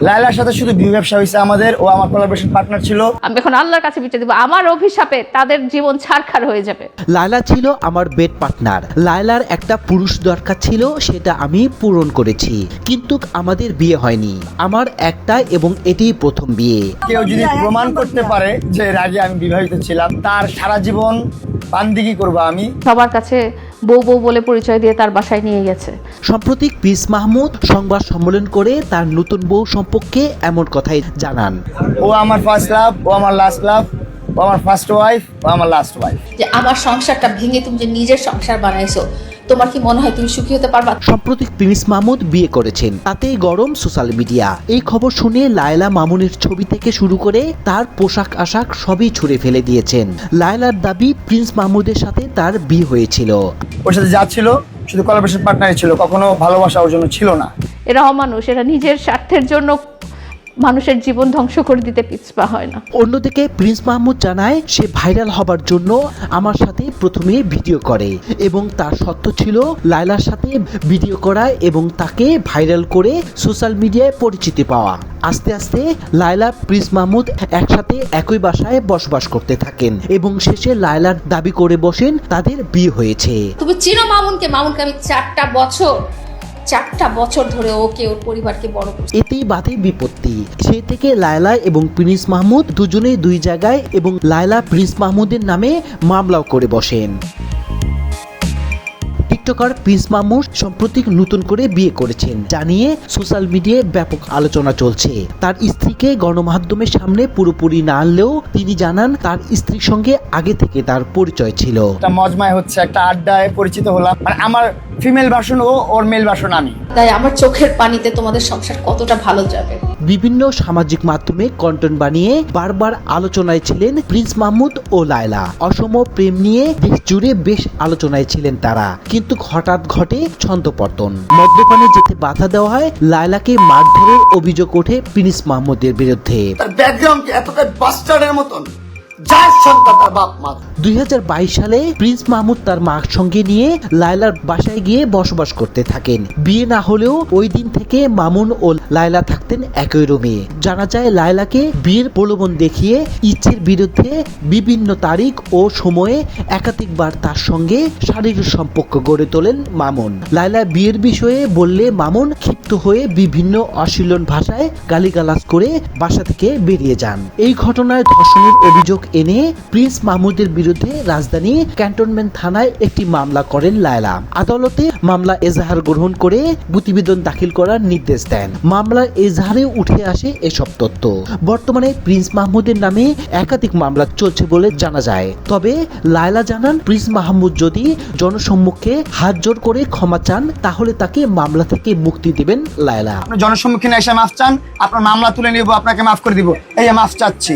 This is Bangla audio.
লায়লার সাথে শুধু বিয়ে ব্যবসা হয়েছে আমাদের, ও আমার কোলাবোরেশন পার্টনার ছিল। আমি এখন আল্লাহর কাছে বিচার দিব, আমার অভিশাপে তাদের জীবন ছারখার হয়ে যাবে। লায়লা ছিল আমার বেড পার্টনার। লায়লার একটা পুরুষ দরকার ছিল, সেটা আমি পূরণ করেছি, কিন্তু আমাদের বিয়ে হয়নি। আমার একটা এবং এটাই প্রথম বিয়ে। কেউ যদি প্রমাণ করতে পারে যে এর আগে আমি বিবাহিত ছিলাম, তার সারা জীবন বান্দিগি করবো আমি। সবার কাছে বউ বউ বলে পরিচয় দিয়ে তার বাসায় নিয়ে গেছে। সম্প্রতি প্রিন্স মাহমুদ সংবাদ সম্মেলন করে তার নতুন বউ সম্পর্কে এমন কথাই জানান। ও আমার ফার্স্ট লাভ, ও আমার লাস্ট লাভ, ও আমার ফার্স্ট ওয়াইফ, ও আমার লাস্ট ওয়াইফ। যে আমার সংসারটা ভেঙে তুমি যে নিজের সংসার বানাইছো, তোমার কি মনে হয় তুমি সুখী হতে পারবা? সম্প্রতি প্রিন্স মাহমুদ বিয়ে করেছেন, তাতেই গরম সোশ্যাল মিডিয়া। এই খবর শুনে লায়লা মামুনের ছবি থেকে শুরু করে তার পোশাক আশাক সবই ছুঁড়ে ফেলে দিয়েছেন। লায়লার দাবি প্রিন্স মাহমুদের সাথে তার বিয়ে হয়েছিল। ওর সাথে যা ছিল শুধু কোলাবোরেশন পার্টনারই ছিল, কখনো ভালোবাসা ওর জন্য ছিল না। এরা অমানুষ, এরা নিজের স্বার্থের জন্য মানুষের জীবন ধ্বংস করে দিতে পিছপা হয় না। অন্যদিকে প্রিন্স মাহমুদ জানায় সে ভাইরাল হবার জন্য আমার সাথে প্রথমে ভিডিও করে এবং তার সত্য ছিল লায়লার সাথে ভিডিও করা এবং তাকে ভাইরাল করে সোশ্যাল মিডিয়ায় পরিচিতি পাওয়া। আস্তে আস্তে লায়লা প্রিন্স মাহমুদ একসাথে একই বাসায় বসবাস করতে থাকেন এবং শেষে লায়লার দাবি করে বসেন তাদের বিয়ে হয়েছে। তুমি চিনো মামুনকে? মামুনকে আমি 4টা বছর ধরে ওকে, ওর পরিবারকে বড় করছি। এতেই বাধে বিপত্তি। সে থেকে লায়লা এবং প্রিন্স মাহমুদ দুজনেই দুই জায়গায় এবং লায়লা প্রিন্স মাহমুদের নামে মামলাও করে বসেন। টিকটকার প্রিন্স মাহমুদ সম্প্রতি নতুন করে বিয়ে করেছেন জানিয়ে সোশ্যাল মিডিয়ায় ব্যাপক আলোচনা চলছে। তার স্ত্রীকে গণমাধ্যমের সামনে পুরোপুরি না আনলেও তিনি জানান তার স্ত্রীর সঙ্গে আগে থেকে তার পরিচয় ছিল। একটা মজমায় হচ্ছে, একটা আড্ডায় পরিচিত হলাম। মানে আমার ফিমেল ভার্সন ও, ওর মেল ভার্সন আমি। তাই আমার চোখের পানিতে তোমাদের সংসার কতটা ভালো যাবে। বিভিন্ন সামাজিক মাধ্যমে কন্টেন্ট বানিয়ে বারবার আলোচনায় ছিলেন প্রিন্স মাহমুদ ও লায়লা। অসম প্রেম নিয়ে দেশ জুড়ে বেশ আলোচনায় ছিলেন তারা, কিন্তু হঠাৎ ঘটে ছন্দপতন। মদ্যপানে যেতে বাধা দেওয়া হয়, লায়লাকে মারধরের অভিযোগ ওঠে প্রিন্স মাহমুদের বিরুদ্ধে। তার ব্যাকগ্রাউন্ড এতটা বাস্টার্ডের মতন, যার সন্তান তার বাপ মা। 2022 সালে প্রিন্স মাহমুদ তার মার সঙ্গে নিয়ে লায়লার বাসায় গিয়ে বসবাস করতে থাকেন। বিয়ে না হলেও ওই দিন থেকে মামুন ও লায়লা থাকতেন একই রুমে। জানা যায় লায়লাকে বিয়ের প্রলোভন দেখিয়ে ইচ্ছের বিরুদ্ধে বিভিন্ন তারিখ ও সময়ে একাধিকবার তার সঙ্গে শারীরিক সম্পর্ক গড়ে তোলেন মামুন। লায়লা বিয়ের বিষয়ে বললে মামুন ক্ষিপ্ত হয়ে বিভিন্ন অশ্লীল ভাষায় গালিগালাজ করে বাসা থেকে বেরিয়ে যান। এই ঘটনায় ধর্ষণের অভিযোগ এনে প্রিন্স মাহমুদের বিরুদ্ধে রাজধানী ক্যান্টনমেন্ট থানায় একটি মামলা করেন লায়লা। আদালতে মামলা এজাহার গ্রহণ করে প্রতিবেদন দাখিল করার নির্দেশ দেন। মামলার এজাহারে উঠে আসে এসব তথ্য। বর্তমানে প্রিন্স মাহমুদের নামে একাধিক মামলা চলছে বলে জানা যায়। তবে লায়লা জানান প্রিন্স মাহমুদ যদি জনসম্মুখে হাত জোর করে ক্ষমা চান তাহলে তাকে মামলা থেকে মুক্তি দিবেন লায়লা। আপনি জনসম্মুখীনে এসে মাফ চান, আপনার মামলা তুলে নিব, আপনাকে মাফ করে দিব, এই মাফ চাচ্ছি।